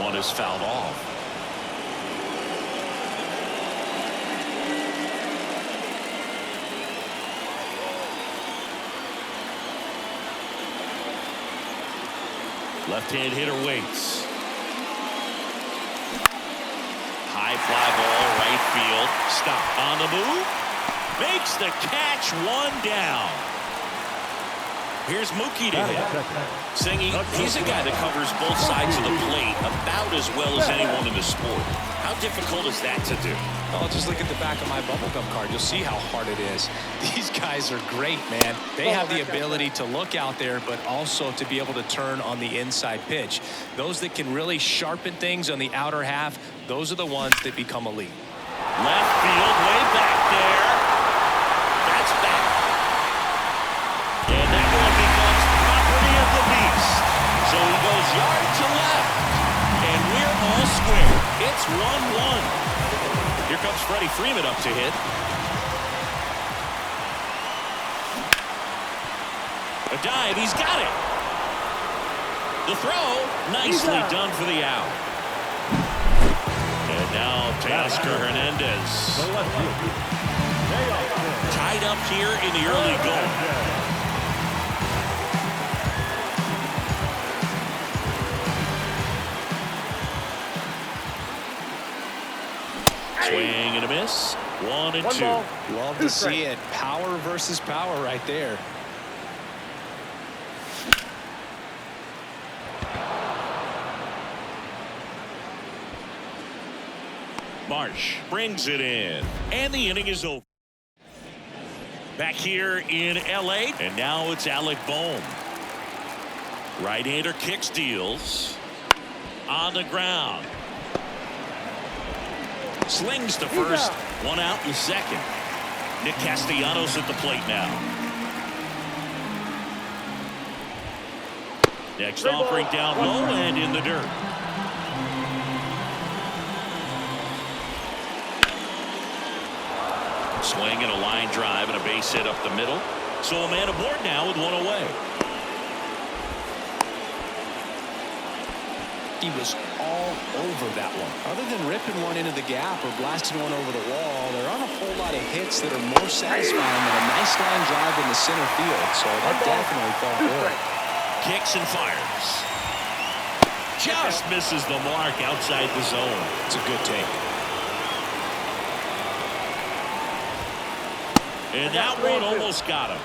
one is fouled off. Left-hand hitter waits. High fly ball, right field. Stop on the move. Makes the catch, one down. Here's Mookie to hit. Singy, he's a guy that covers both sides of the plate about as well as anyone in the sport. How difficult is that to do? Oh, just look at the back of my bubblegum card. You'll see how hard it is. These guys are great, man. They have the ability to look out there, but also to be able to turn on the inside pitch. Those that can really sharpen things on the outer half, those are the ones that become elite. Left field, way back there. That's back. And that one becomes property of the beast. So he goes yard to left. And we're all square. It's 1-1. Here comes Freddie Freeman up to hit. A dive, he's got it. The throw, nicely done for the out. And now Teoscar Hernandez. Tied up here in the early going. Swing and a miss. 1-2. Love to see it. Power versus power right there. Marsh brings it in. And the inning is over. Back here in L.A. And now it's Alec Bohm. Right-hander kicks, deals. On the ground. Slings to first. One out in second. Nick Castellanos at the plate now. Next offering down low and in the dirt. Swing and a line drive and a base hit up the middle. So a man aboard now with one away. He was all over that one. Other than ripping one into the gap or blasting one over the wall, there aren't a whole lot of hits that are more satisfying than a nice line drive in the center field. So that definitely felt good. Kicks and fires. Just misses the mark outside the zone. It's a good take. And that one almost got him.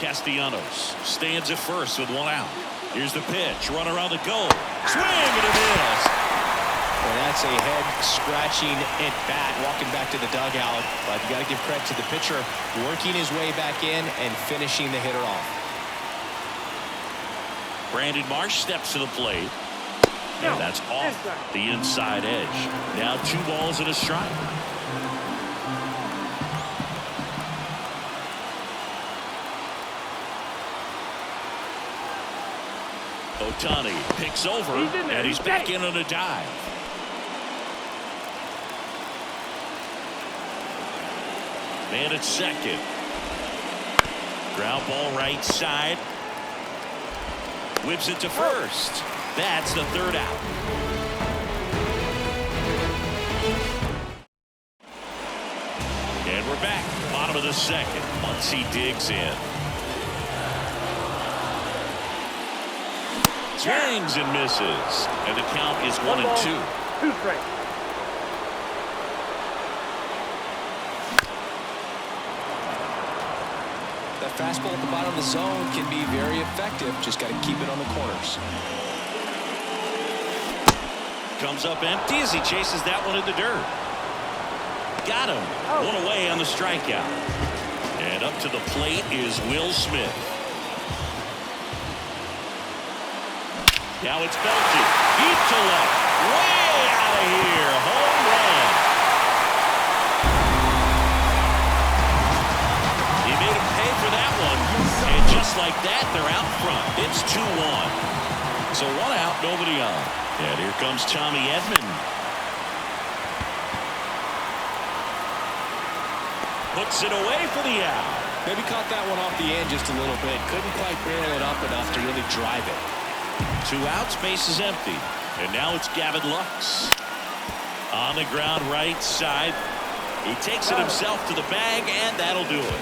Castellanos stands at first with one out. Here's the pitch. Run around the goal. Swing and a miss. Well, that's a head scratching at bat, walking back to the dugout. But you got to give credit to the pitcher, working his way back in and finishing the hitter off. Brandon Marsh steps to the plate. And that's off the inside edge. Now 2 balls and a strike. Ohtani picks over, and he's back in on a dive. Man at second. Ground ball right side. Whips it to first. That's the third out. And we're back. Bottom of the second. Muncy digs in. Swings and misses. And the count is 1-2. 2 strikes. That fastball at the bottom of the zone can be very effective. Just got to keep it on the corners. Comes up empty as he chases that one in the dirt. Got him. One away on the strikeout. And up to the plate is Will Smith. Now it's belted. Deep to left. Way out of here. Home run. He made him pay for that one. And just like that, they're out front. It's 2-1. So 1 out, nobody on. And here comes Tommy Edman. Puts it away for the out. Maybe caught that one off the end just a little bit. Couldn't quite barrel it up enough to really drive it. 2 outs, base is empty. And now it's Gavin Lux. On the ground right side. He takes it himself to the bag, and that'll do it.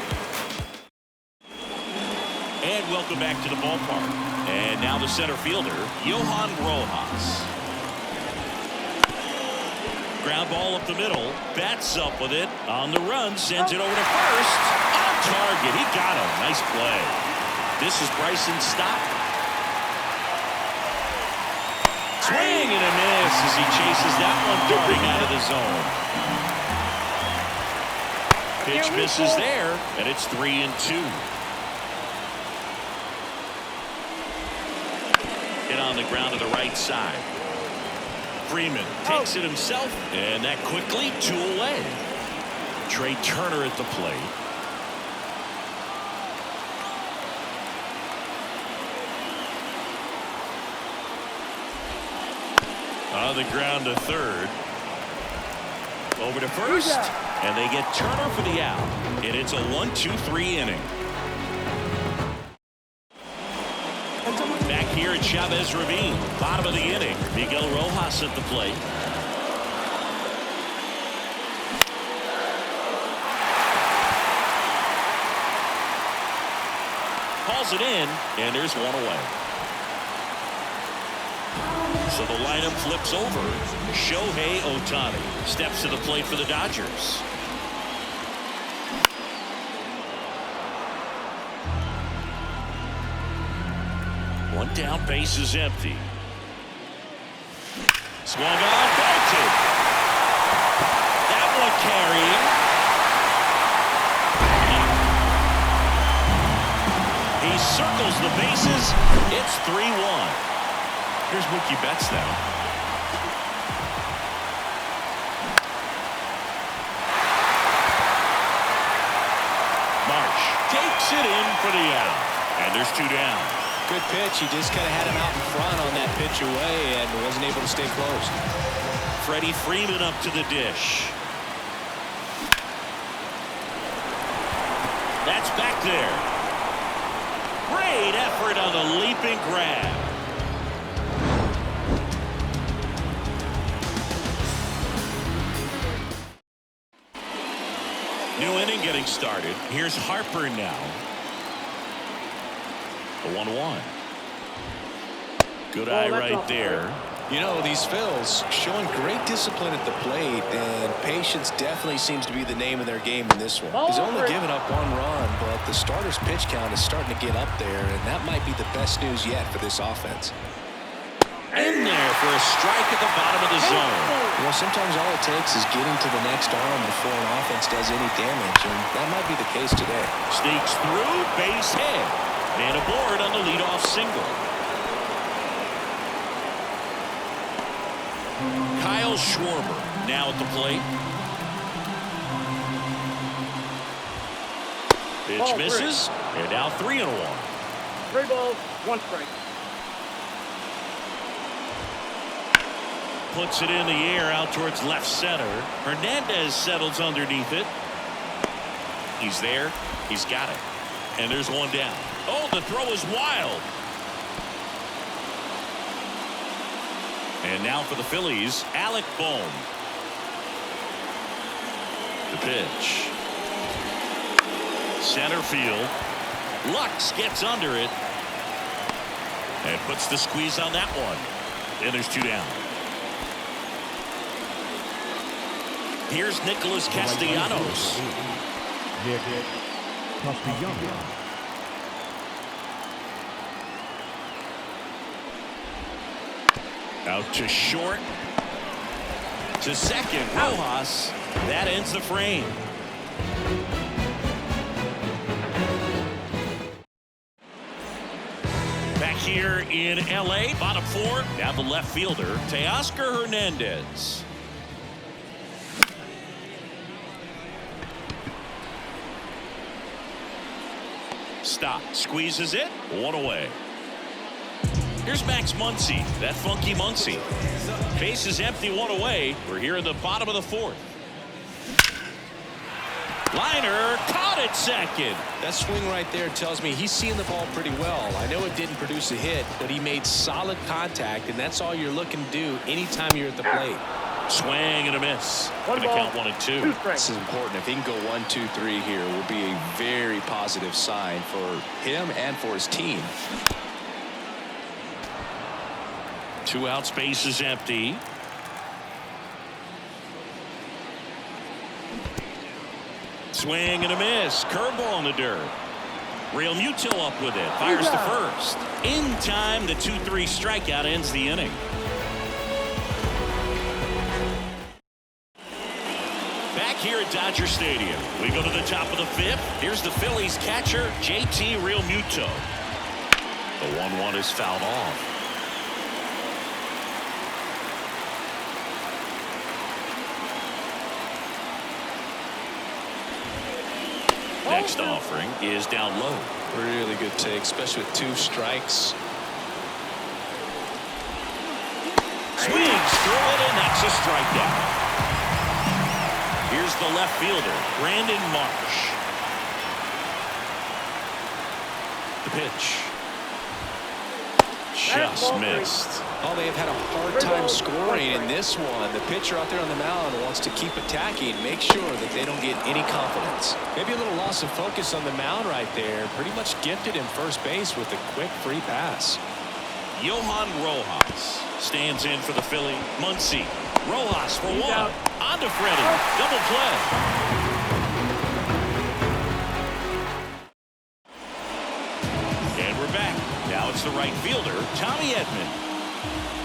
And welcome back to the ballpark. And now the center fielder, Johan Rojas. Ground ball up the middle. Bats up with it. On the run. Sends it over to first. On target. He got him. Nice play. This is Bryson Stott. Swing and a miss as he chases that one darting out of the zone. Pitch misses there, and it's 3-2. Hit on the ground to the right side. Freeman takes it himself, and that quickly 2 away. Trey Turner at the plate. On the ground to third. Over to first, and they get Turner for the out. And it's a 1-2-3 inning. Back here at Chavez Ravine, bottom of the inning. Miguel Rojas at the plate. Calls it in, and there's 1 away. So the lineup flips over. Shohei Ohtani steps to the plate for the Dodgers. One down, base is empty. Swung on, belted. That one carrying. He circles the bases. It's 3-1. Here's Mookie Betts now. Marsh takes it in for the out. And there's 2 down. Good pitch. He just kind of had him out in front on that pitch away and wasn't able to stay close. Freddie Freeman up to the dish. That's back there. Great effort on the leaping grab. New inning getting started. Here's Harper now. The 1-1. Good eye right there. You know, these Phils showing great discipline at the plate, and patience definitely seems to be the name of their game in this one. He's only given up 1 run, but the starter's pitch count is starting to get up there, and that might be the best news yet for this offense. In there for a strike at the bottom of the zone. You know, sometimes all it takes is getting to the next arm before an offense does any damage, and that might be the case today. Sneaks through, base hit. And aboard on the leadoff single. Kyle Schwarber now at the plate. Pitch misses. And now 3-1. 3 balls, 1 strike. Puts it in the air out towards left center. Hernandez settles underneath it. He's there. He's got it. And there's 1 down. Oh, the throw is wild. And now for the Phillies, Alec Bohm. The pitch. Center field. Lux gets under it. And puts the squeeze on that one. And there's 2 down. Here's Nicholas Castellanos. Out to short. To second. Rojas. That ends the frame. Back here in L.A., bottom 4. Now the left fielder, Teoscar Hernandez. Stop. Squeezes it. 1 away. Here's Max Muncy. That funky Muncy. Base is empty, 1 away. We're here in the bottom of the 4th. Liner caught at second. That swing right there tells me he's seeing the ball pretty well. I know it didn't produce a hit, but he made solid contact, and that's all you're looking to do anytime you're at the plate. Swing and a miss. Going to count 1 and 2. This is important. If he can go 1, 2, 3 here, it will be a very positive sign for him and for his team. 2 out, space is empty. Swing and a miss. Curveball in the dirt. Real Muto up with it. Fires to first. In time, the 2-3 strikeout ends the inning. Back here at Dodger Stadium, we go to the top of the 5th. Here's the Phillies catcher, JT Real Muto. The 1-1 is fouled off. Next offering is down low. Really good take, especially with 2 strikes. Swings through it, and that's a strikeout. Here's the left fielder, Brandon Marsh. The pitch. Just missed. Oh, they have had a hard time scoring in this one. The pitcher out there on the mound wants to keep attacking, make sure that they don't get any confidence. Maybe a little loss of focus on the mound right there. Pretty much gifted in first base with a quick free pass. Johan Rojas stands in for the Philly. Muncy. Rojas for 1. On to Freddie. Double play. And we're back. Now it's the right fielder, Tommy Edman.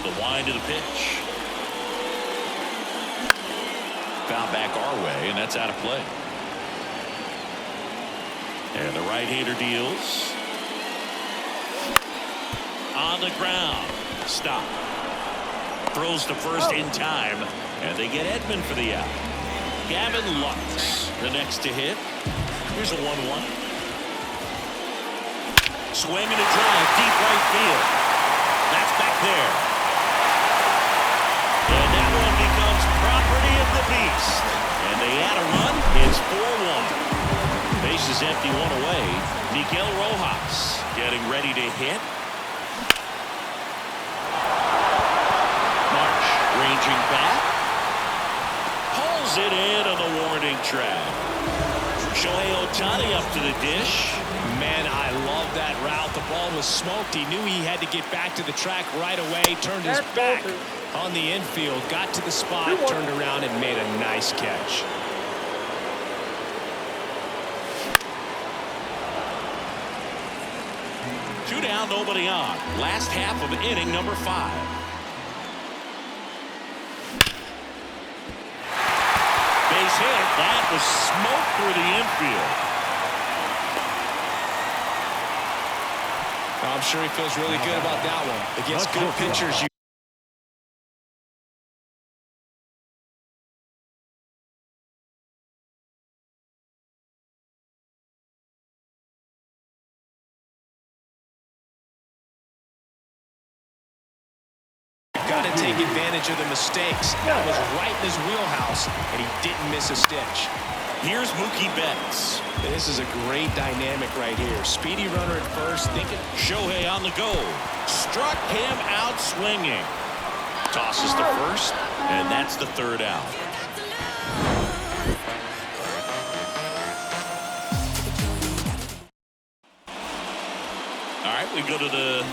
The wind of the pitch. Foul back our way, and that's out of play. And the right-hander deals. On the ground. Stop. Throws to first in time, and they get Edman for the out. Gavin Lux, the next to hit. Here's a 1-1. Swing and a drive, deep right field. That's back there. And that one becomes property of the beast. And they add a run. It's 4-1. Base is empty, 1 away. Miguel Rojas getting ready to hit. Marsh ranging back. Pulls it in on the warning track. Shohei Ohtani up to the dish. Man, I love that route. The ball was smoked. He knew he had to get back to the track right away. Turned his back on the infield. Got to the spot, turned around, and made a nice catch. Two down, nobody on. Last half of inning number 5. Base hit. That was smoked through the infield. I'm sure he feels really good about that one. Against good pitchers, you got to take advantage of the mistakes. That was right in his wheelhouse, and he didn't miss a stitch. Here's Mookie Betts. This is a great dynamic right here. Speedy runner at first, thinking. Shohei on the go. Struck him out swinging. Tosses to first, and that's the 3rd out. All right, we go to the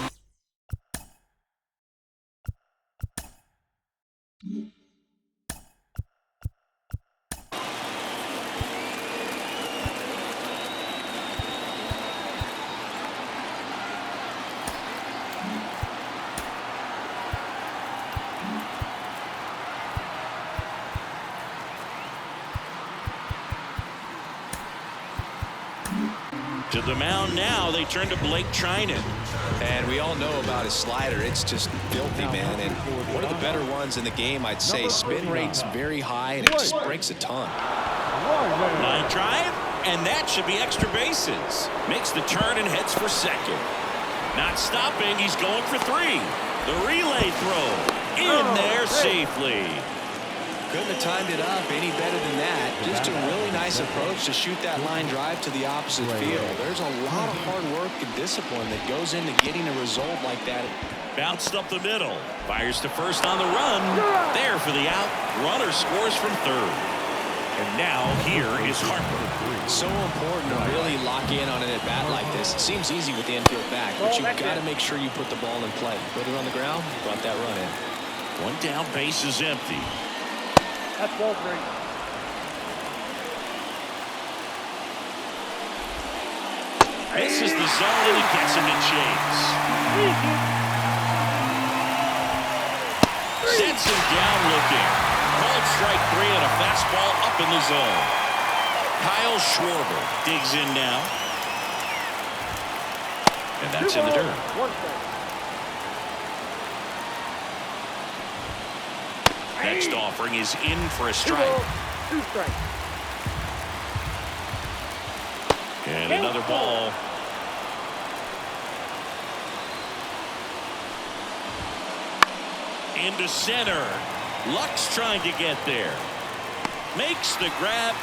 to the mound now. They turn to Blake Trinan. And we all know about his slider. It's just filthy, man. And one of the better ones in the game, I'd say. Spin rate's very high, and it just breaks a ton. Line drive, and that should be extra bases. Makes the turn and heads for second. Not stopping. He's going for 3. The relay throw in there safely. Couldn't have timed it up any better than that. Just a really nice approach to shoot that line drive to the opposite field. There's a lot of hard work and discipline that goes into getting a result like that. Bounced up the middle. Fires to first on the run. There for the out. Runner scores from third. And now here is Harper. So important to really lock in on an at-bat like this. It seems easy with the infield back, but you've got to make sure you put the ball in play. Put it on the ground, brought that run in. One down, base is empty. That's ball 3. This is the zone, and he gets him to chase. Sets him down looking. Called strike 3 and a fastball up in the zone. Kyle Schwarber digs in now. And that's in the dirt. 1 strike. Next offering is in for a strike. 2 strikes. And another ball. Into center. Luck's trying to get there. Makes the grab,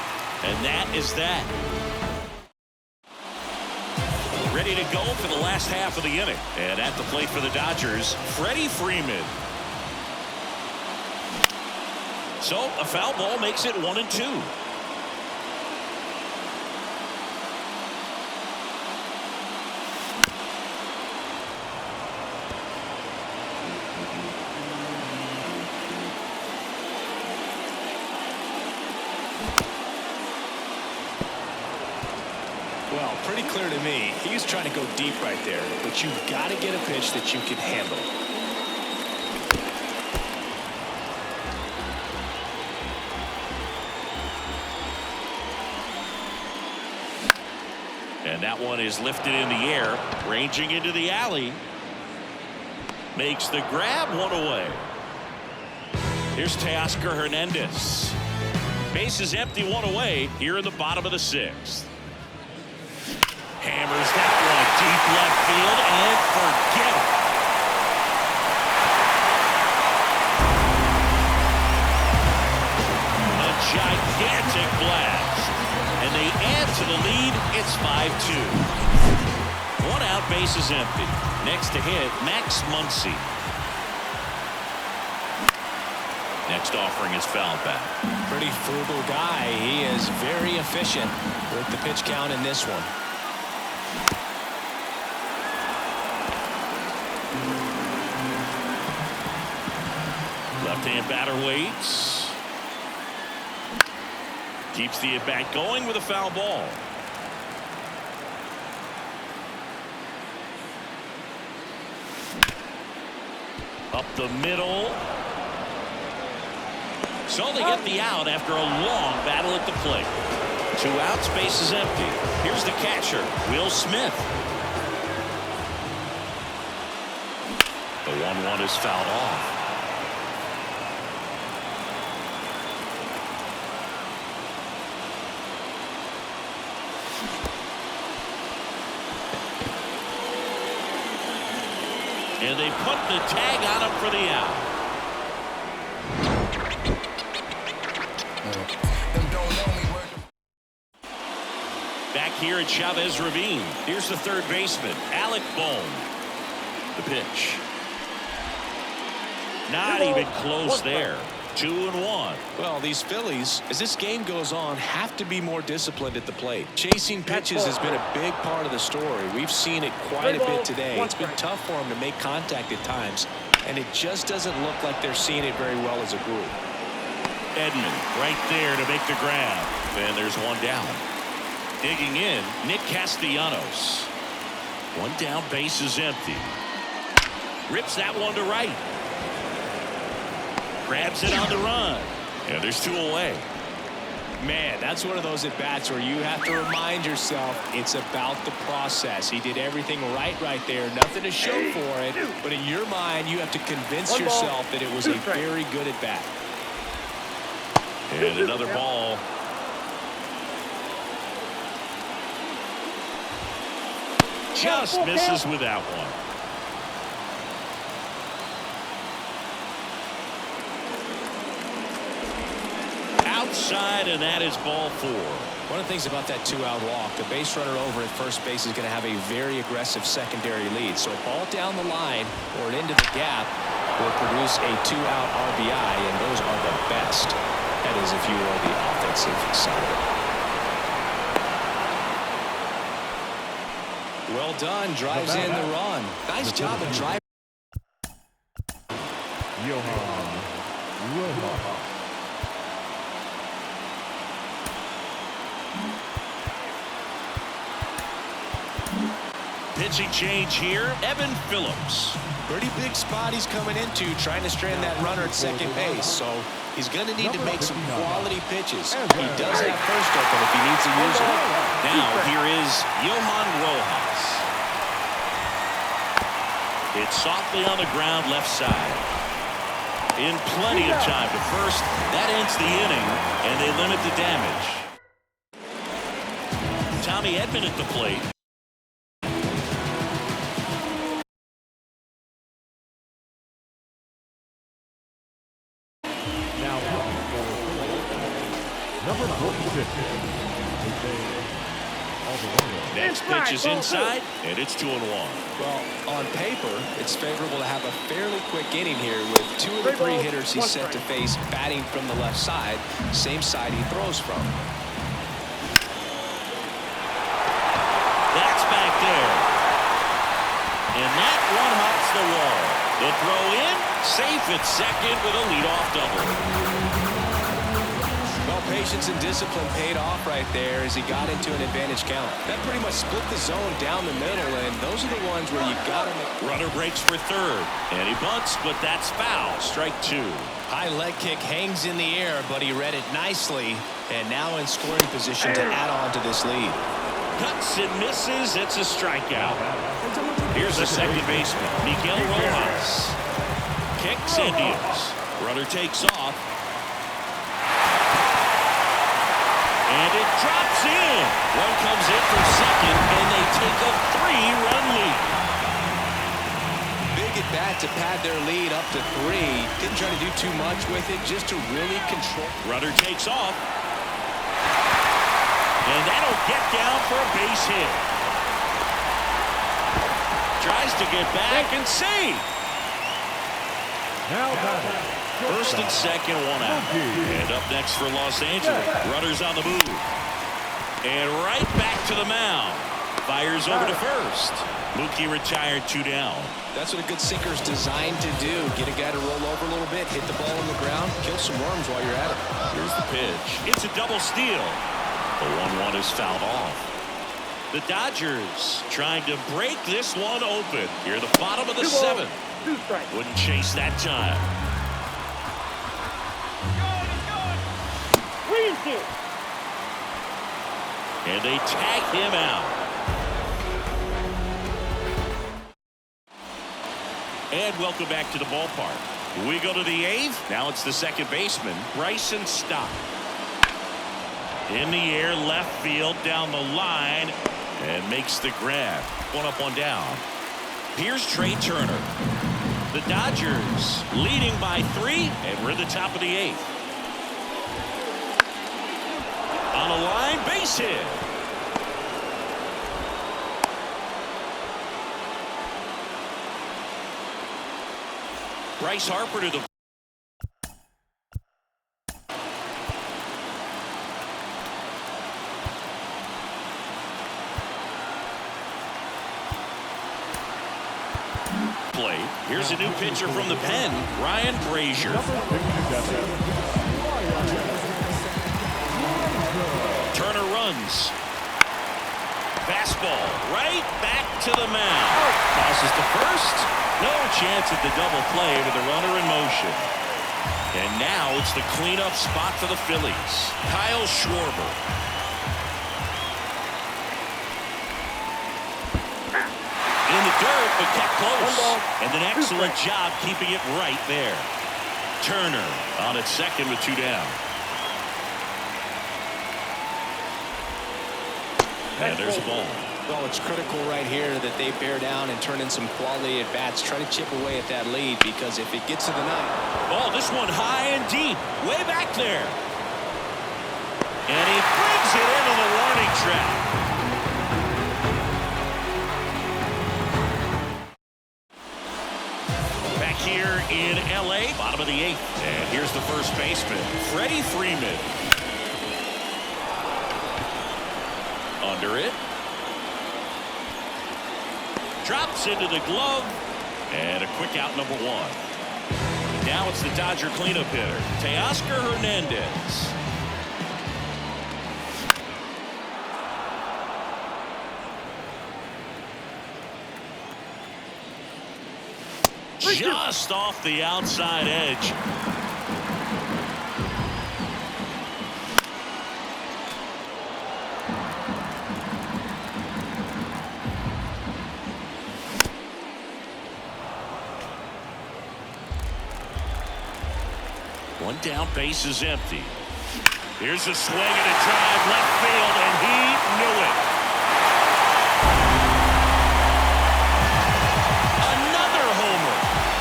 and that is that. Ready to go for the last half of the inning. And at the plate for the Dodgers, Freddie Freeman. So a foul ball makes it 1-2. Well, pretty clear to me. He was trying to go deep right there, but you've got to get a pitch that you can handle. And that one is lifted in the air, ranging into the alley. Makes the grab, one away. Here's Teoscar Hernandez. Base is empty, one away here in the bottom of the 6th. Hammers that one deep left field and forget it. A gigantic blast. And they add to the lead. It's 5-2. 1 out, base is empty. Next to hit, Max Muncy. Next offering is fouled back. Pretty frugal guy. He is very efficient with the pitch count in this one. Left-hand batter waits. Keeps the at-bat going with a foul ball. Up the middle. So they get the out after a long battle at the plate. 2 outs, base is empty. Here's the catcher, Will Smith. The 1-1 is fouled off. And they put the tag on him for the out. Back here at Chavez Ravine. Here's the third baseman, Alec Bohm. The pitch. Not even close there. 2-1. Well, these Phillies, as this game goes on, have to be more disciplined at the plate. Chasing pitches has been a big part of the story. We've seen it quite a bit today. It's been tough for them to make contact at times, and it just doesn't look like they're seeing it very well as a group. Edman right there to make the grab. And there's one down. Digging in, Nick Castellanos. 1 down, base is empty. Rips that one to right. Grabs it on the run. And there's 2 away. Man, that's one of those at-bats where you have to remind yourself it's about the process. He did everything right there. Nothing to show for it. But in your mind, you have to convince yourself that it was a very good at-bat. And another ball. Just misses with that one. side, and that is ball 4. One of the things about that 2-out walk, the base runner over at first base is going to have a very aggressive secondary lead. So a ball down the line or into the gap will produce a 2-out RBI, and those are the best. That is if you are the offensive side. Well done. Drives in the run. Nice job of driving. Pitching change here, Evan Phillips. Pretty big spot he's coming into, trying to strand that runner at second base. So he's going to need to make some quality pitches. He does have first open if he needs to use it. Now here is Johan Rojas. It's softly on the ground left side. In plenty of time to first. That ends the inning, and they limit the damage. Tommy Edman at the plate. Number 46. Next pitch is inside, and it's 2-1. Well, on paper, it's favorable to have a fairly quick inning here with 2 of the 3 hitters he's set to face batting from the left side, same side he throws from. That's back there. And that one hops the wall. The throw in, safe at second with a leadoff double. Well, patience and discipline paid off right there as he got into an advantage count. That pretty much split the zone down the middle, and those are the ones where you got to make. Runner breaks for third, and he bunts, but that's foul. Strike 2. High leg kick hangs in the air, but he read it nicely, and now in scoring position to add on to this lead. Cuts and misses. It's a strikeout. Here's the second baseman, Miguel Rojas. Kicks and deals. Runner takes off. And it drops in. One comes in from second, and they take a 3-run lead. Big at bat to pad their lead up to 3. Didn't try to do too much with it, just to really control. Runner takes off. And that'll get down for a base hit. Tries to get back and save. Now batting. First and second, 1 out. And up next for Los Angeles. Runners on the move. And right back to the mound. Fires over to first. Mookie retired, 2 down. That's what a good sinker is designed to do. Get a guy to roll over a little bit, hit the ball on the ground, kill some worms while you're at it. Here's the pitch. It's a double steal. The 1-1 is fouled off. The Dodgers trying to break this one open. Here, the bottom of the 7th. Wouldn't chase that time. And they tag him out. And welcome back to the ballpark. We go to the 8th. Now it's the second baseman, Bryson Stott. In the air, left field, down the line, and makes the grab. 1 up, 1 down. Here's Trey Turner. The Dodgers leading by 3, and we're at the top of the 8th. On a line, base hit. Bryce Harper to the play. Here's a new pitcher from the pen, Ryan Brazier. Turner runs. Fastball right back to the mound. Tosses to first. No chance at the double play with the runner in motion. And now it's the cleanup spot for the Phillies. Kyle Schwarber. In the dirt, but kept close. And an excellent job keeping it right there. Turner on at second with 2 down. And there's a ball. Well, it's critical right here that they bear down and turn in some quality at bats. Try to chip away at that lead, because if it gets to the 9th. Oh, this one high and deep. Way back there. And he brings it into the warning track. Back here in L.A., bottom of the 8th. And here's the first baseman, Freddie Freeman. Under it. Drops into the glove. And a quick out, number 1. Now it's the Dodger cleanup hitter, Teoscar Hernandez. Just off the outside edge. One down, base is empty. Here's a swing and a drive left field, and he knew it. Another homer.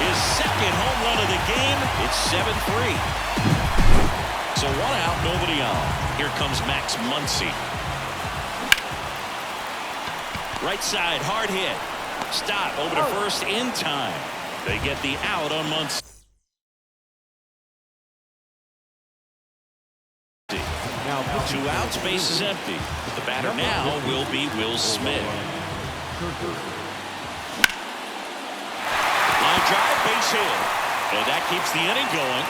His second home run of the game. It's 7-3. So 1 out, nobody on. Here comes Max Muncy. Right side, hard hit. Stop over to first in time. They get the out on Muncy. Now 2 outs, base is empty. The batter now will be Will Smith. Line drive, base hit. And that keeps the inning going.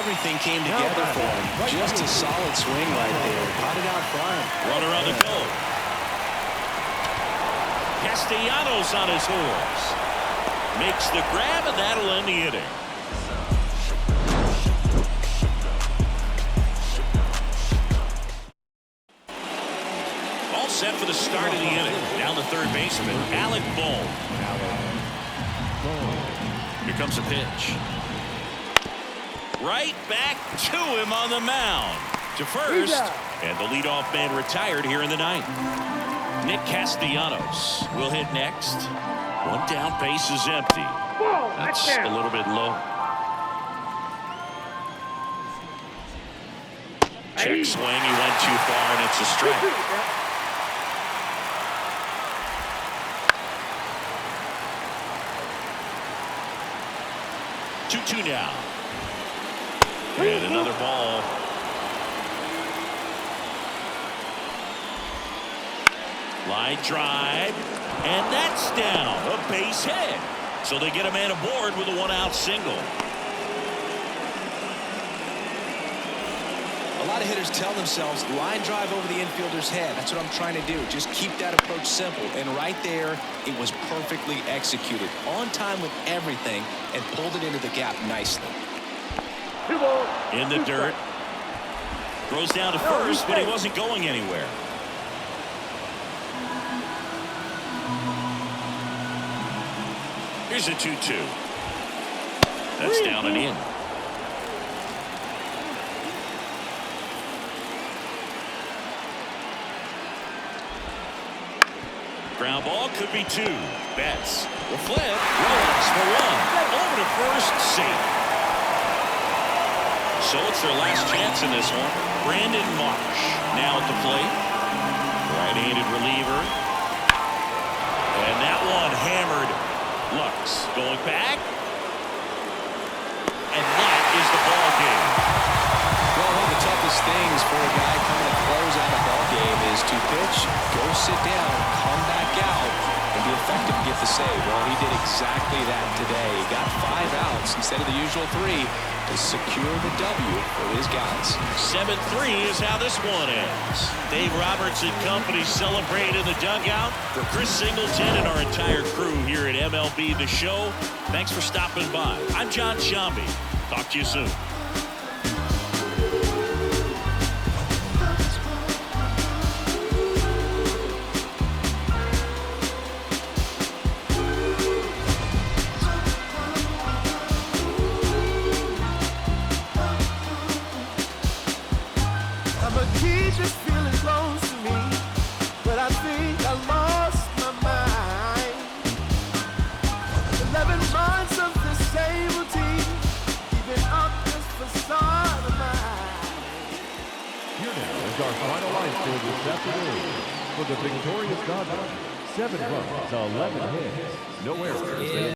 Everything came together for him. Just a solid swing right there. Caught it out front. Runner on the go. Castellanos on his horse. Makes the grab, and that'll end the inning. Set for the start of the inning. Down the third baseman, Alec Bohm. Here comes a pitch. Right back to him on the mound. To first. And the leadoff man retired here in the 9th. Nick Castellanos will hit next. 1 down, base is empty. That's a little bit low. Check swing. He went too far, and it's a strike. Two now. And another ball. Line drive. And that's down. A base hit. So they get a man aboard with a 1-out single. A lot of hitters tell themselves line drive over the infielder's head. That's what I'm trying to do. Just keep that approach simple. And right there, it was perfectly executed. On time with everything and pulled it into the gap nicely. In the dirt. Throws down to first, but he wasn't going anywhere. Here's a 2-2. That's down and in. Ground ball could be 2. Betts will flip. Rolls for 1. Over to first, safe. So it's their last chance in this one. Brandon Marsh now at the plate. Right-handed reliever. And that one hammered. Lux going back. And that is the ball game. Well, one of the toughest things for a guy coming to close out a ball game is to pitch, go sit down, come back out, and be effective and get the save. Well, he did exactly that today. He got 5 outs instead of the usual 3 to secure the W for his guys. 7-3 is how this one ends. Dave Roberts and company celebrate in the dugout. For Chris Singleton and our entire crew here at MLB The Show, thanks for stopping by. I'm John Shambi. Talk to you soon. Just feeling close to me, but I think I lost my mind. 11 months of the same routine, keeping up this a son of mine. Here now is our final line score this afternoon. For the victorious Dodgers, 7 runs, 11 hits, no errors.